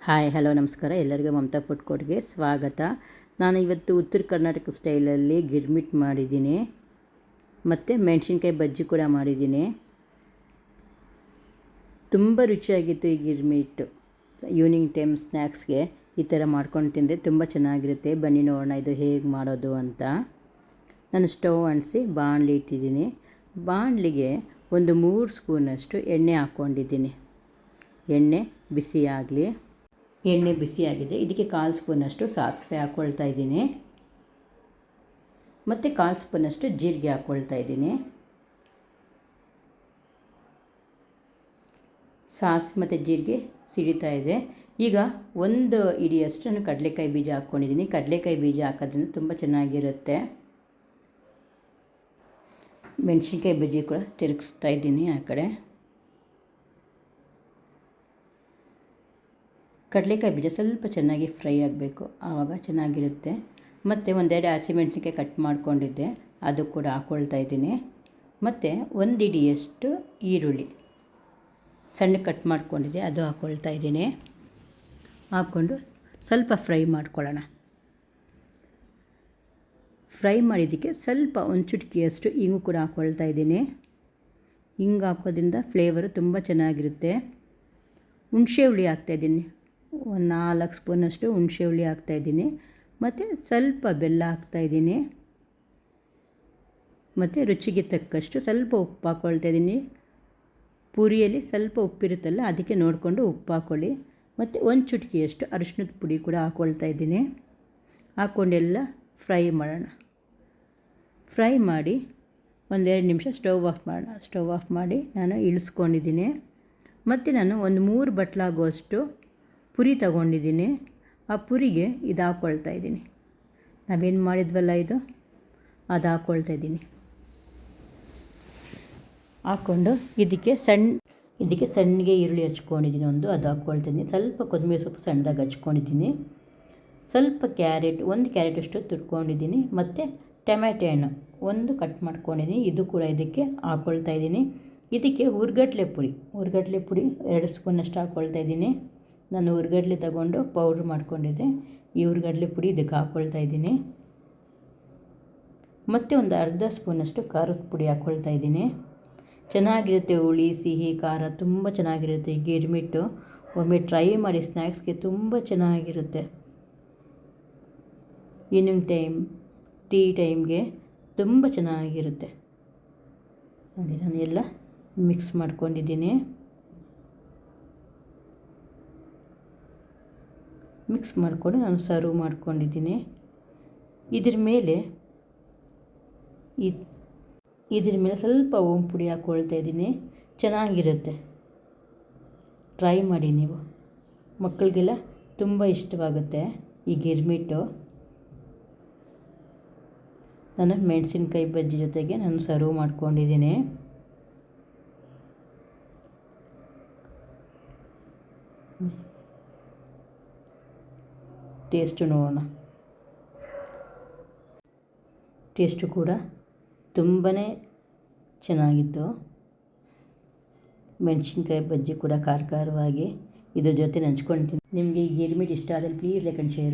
Hi hello ನಮಸ್ಕಾರ ಎಲ್ಲರಿಗೂ Mamata food ಕೋರ್ಟ್ಗೆ ಸ್ವಾಗತ. ನಾನು ಇವತ್ತು ಉತ್ತರ ಕರ್ನಾಟಕ ಸ್ಟೈಲಲ್ಲಿ ಗಿರ್ಮಿಟ್ ಮಾಡಿದ್ದೀನಿ ಮತ್ತು ಮೆಣಸಿನ್ಕಾಯಿ ಬಜ್ಜಿ ಕೂಡ ಮಾಡಿದ್ದೀನಿ. ತುಂಬ ರುಚಿಯಾಗಿತ್ತು ಈ ಗಿರ್ಮಿಟ್ಟು. ಈವ್ನಿಂಗ್ ಟೈಮ್ ಸ್ನ್ಯಾಕ್ಸ್ಗೆ ಈ ಥರ ಮಾಡ್ಕೊಂಡು ತಿಂದರೆ ತುಂಬ ಚೆನ್ನಾಗಿರುತ್ತೆ. ಬನ್ನಿ ನೋಡೋಣ ಇದು ಹೇಗೆ ಮಾಡೋದು ಅಂತ. ನಾನು ಸ್ಟವ್ ಅಂಟಿಸಿ ಬಾಣಲಿ ಇಟ್ಟಿದ್ದೀನಿ. ಬಾಣಲಿಗೆ ಒಂದು 3 ಸ್ಪೂನಷ್ಟು ಎಣ್ಣೆ ಹಾಕ್ಕೊಂಡಿದ್ದೀನಿ. ಎಣ್ಣೆ ಬಿಸಿಯಾಗಲಿ. ಎಣ್ಣೆ ಬಿಸಿಯಾಗಿದೆ. ಇದಕ್ಕೆ 1/4 ಸ್ಪೂನಷ್ಟು ಸಾಸಿವೆ ಹಾಕ್ಕೊಳ್ತಾ ಇದ್ದೀನಿ ಮತ್ತು 1/4 ಸ್ಪೂನಷ್ಟು ಜೀರಿಗೆ ಹಾಕ್ಕೊಳ್ತಾ ಇದ್ದೀನಿ. ಸಾಸಿವೆ ಮತ್ತು ಜೀರಿಗೆ ಸಿಡಿತಾ ಇದೆ. ಈಗ 1 ಹಿಡಿಯಷ್ಟು ನಾನು ಕಡಲೆಕಾಯಿ ಬೀಜ ಹಾಕ್ಕೊಂಡಿದ್ದೀನಿ. ಕಡಲೆಕಾಯಿ ಬೀಜ ಹಾಕೋದ್ರಿಂದ ತುಂಬ ಚೆನ್ನಾಗಿರುತ್ತೆ. ಮೆಣಸಿನ್ಕಾಯಿ ಬಜ್ಜಿ ಕೂಡ ತಿರುಗಿಸ್ತಾ ಇದ್ದೀನಿ ಆ ಕಡೆ. ಕಡಲೆಕಾಯಿ ಬೀಜ ಸ್ವಲ್ಪ ಚೆನ್ನಾಗಿ ಫ್ರೈ ಆಗಬೇಕು, ಆವಾಗ ಚೆನ್ನಾಗಿರುತ್ತೆ. ಮತ್ತು 1-2 ಹಸಿಮೆಣಸಿನ್ಕಾಯಿ ಕಟ್ ಮಾಡ್ಕೊಂಡಿದ್ದೆ, ಅದು ಕೂಡ ಹಾಕ್ಕೊಳ್ತಾ ಇದ್ದೀನಿ. ಮತ್ತು 1 ಹಿಡಿಯಷ್ಟು ಈರುಳ್ಳಿ ಸಣ್ಣ ಕಟ್ ಮಾಡ್ಕೊಂಡಿದ್ದೆ, ಅದು ಹಾಕ್ಕೊಳ್ತಾ ಇದ್ದೀನಿ. ಹಾಕ್ಕೊಂಡು ಸ್ವಲ್ಪ ಫ್ರೈ ಮಾಡ್ಕೊಳ್ಳೋಣ. ಫ್ರೈ ಮಾಡಿದ್ದಕ್ಕೆ ಸ್ವಲ್ಪ 1 ಚುಟಕಿಯಷ್ಟು ಇಂಗು ಕೂಡ ಹಾಕ್ಕೊಳ್ತಾ ಇದ್ದೀನಿ. ಹಿಂಗೆ ಹಾಕೋದ್ರಿಂದ ಫ್ಲೇವರು ತುಂಬ ಚೆನ್ನಾಗಿರುತ್ತೆ. ಹುಣಸೆ ಹುಳಿ ಹಾಕ್ತಾಯಿದ್ದೀನಿ. 4 ಸ್ಪೂನಷ್ಟು ಹುಣಸೆ ಹುಳಿ ಹಾಕ್ತಾಯಿದ್ದೀನಿ ಮತ್ತು ಸ್ವಲ್ಪ ಬೆಲ್ಲ ಹಾಕ್ತಾಯಿದ್ದೀನಿ ಮತ್ತು ರುಚಿಗೆ ತಕ್ಕಷ್ಟು ಸ್ವಲ್ಪ ಉಪ್ಪು ಹಾಕ್ಕೊಳ್ತಾ ಇದ್ದೀನಿ. ಪೂರಿಯಲ್ಲಿ ಸ್ವಲ್ಪ ಉಪ್ಪಿರುತ್ತಲ್ಲ, ಅದಕ್ಕೆ ನೋಡಿಕೊಂಡು ಉಪ್ಪು ಹಾಕ್ಕೊಳ್ಳಿ. ಮತ್ತು 1 ಚುಟಕಿಯಷ್ಟು ಅರಿಶಿಣದ ಪುಡಿ ಕೂಡ ಹಾಕ್ಕೊಳ್ತಾ ಇದ್ದೀನಿ. ಹಾಕ್ಕೊಂಡೆಲ್ಲ ಫ್ರೈ ಮಾಡೋಣ. ಫ್ರೈ ಮಾಡಿ 1-2 ನಿಮಿಷ ಸ್ಟವ್ ಆಫ್ ಮಾಡೋಣ. ಸ್ಟವ್ ಆಫ್ ಮಾಡಿ ನಾನು ಇಳಿಸ್ಕೊಂಡಿದ್ದೀನಿ. ಮತ್ತು ನಾನು 3 ಬಟ್ಲಾಗುವಷ್ಟು ಪುರಿ ತಗೊಂಡಿದ್ದೀನಿ. ಆ ಪುರಿಗೆ ಇದು ಹಾಕ್ಕೊಳ್ತಾ ಇದ್ದೀನಿ. ನಾವೇನು ಮಾಡಿದ್ವಲ್ಲ ಇದು, ಅದು ಹಾಕ್ಕೊಳ್ತಾ ಇದ್ದೀನಿ. ಹಾಕ್ಕೊಂಡು ಇದಕ್ಕೆ ಸಣ್ಣಗೆ ಈರುಳ್ಳಿ ಹಚ್ಕೊಂಡಿದ್ದೀನಿ ಅದು ಹಾಕ್ಕೊಳ್ತಾ ಇದ್ದೀನಿ. ಸ್ವಲ್ಪ ಕೊತ್ತಂಬರಿ ಸೊಪ್ಪು ಸಣ್ಣದಾಗಿ ಹಚ್ಕೊಂಡಿದ್ದೀನಿ. ಸ್ವಲ್ಪ ಕ್ಯಾರೆಟ್ 1 ಕ್ಯಾರೆಟಷ್ಟು ತುರ್ಕೊಂಡಿದ್ದೀನಿ. ಮತ್ತು ಟೊಮ್ಯಾಟೊ ಹಣ್ಣು 1 ಕಟ್ ಮಾಡ್ಕೊಂಡಿದ್ದೀನಿ, ಇದು ಕೂಡ ಇದಕ್ಕೆ ಹಾಕ್ಕೊಳ್ತಾ ಇದ್ದೀನಿ. ಇದಕ್ಕೆ ಹುರ್ಗಡ್ಲೆ ಪುಡಿ 2 ಸ್ಪೂನಷ್ಟು ಹಾಕ್ಕೊಳ್ತಾ ಇದ್ದೀನಿ. ನಾನು ಹುರ್ಗಡ್ಲೆ ತಗೊಂಡು ಪೌಡ್ರ್ ಮಾಡ್ಕೊಂಡಿದ್ದೆ. ಈ ಹುರ್ಗಡ್ಲೆ ಪುಡಿ ಇದಕ್ಕೆ ಹಾಕ್ಕೊಳ್ತಾ ಇದ್ದೀನಿ. ಮತ್ತು 1/2 ಸ್ಪೂನಷ್ಟು ಖಾರದ ಪುಡಿ ಹಾಕ್ಕೊಳ್ತಾ ಇದ್ದೀನಿ. ಚೆನ್ನಾಗಿರುತ್ತೆ. ಹುಳಿ ಸಿಹಿ ಖಾರ ತುಂಬ ಚೆನ್ನಾಗಿರುತ್ತೆ ಈ ಗಿರ್ಮಿಟ್ಟು. ಒಮ್ಮೆ ಟ್ರೈ ಮಾಡಿ, ಸ್ನ್ಯಾಕ್ಸ್ಗೆ ತುಂಬ ಚೆನ್ನಾಗಿರುತ್ತೆ. ಈವ್ನಿಂಗ್ ಟೈಮ್ ಟೀ ಟೈಮ್ಗೆ ತುಂಬ ಚೆನ್ನಾಗಿರುತ್ತೆ. ನೋಡಿ, ನಾನು ಎಲ್ಲ ಮಿಕ್ಸ್ ಮಾಡ್ಕೊಂಡಿದ್ದೀನಿ. ಮಿಕ್ಸ್ ಮಾಡಿಕೊಂಡು ನಾನು ಸರ್ವ್ ಮಾಡ್ಕೊಂಡಿದ್ದೀನಿ. ಇದ್ರ ಮೇಲೆ ಸ್ವಲ್ಪ ಓಂ ಪುಡಿ ಹಾಕ್ಕೊಳ್ತಾ ಇದ್ದೀನಿ. ಚೆನ್ನಾಗಿರುತ್ತೆ. ಟ್ರೈ ಮಾಡಿ ನೀವು. ಮಕ್ಕಳಿಗೆಲ್ಲ ತುಂಬ ಇಷ್ಟವಾಗುತ್ತೆ ಈ ಗಿರ್ಮಿಟ್ಟು. ನಾನು ಮೆಣಸಿನ್ಕಾಯಿ ಬಜ್ಜಿ ಜೊತೆಗೆ ನಾನು ಸರ್ವ್ ಮಾಡ್ಕೊಂಡಿದ್ದೀನಿ. ಟೇಸ್ಟು ನೋಡೋಣ. ಟೇಸ್ಟು ಕೂಡ ತುಂಬಾ ಚೆನ್ನಾಗಿತ್ತು. ಮೆಣಸಿನ್ಕಾಯಿ ಬಜ್ಜಿ ಕೂಡ ಖಾರವಾಗಿ ಇದ್ರ ಜೊತೆ ನೆಂಚ್ಕೊಳ್ತೀನಿ. ನಿಮಗೆ ಈ ಗಿರ್ಮಿಟ್ ಇಷ್ಟ ಆದರೆ ಪ್ಲೀಸ್ ಲೈಕ್ ಆ್ಯಂಡ್ ಶೇರ್.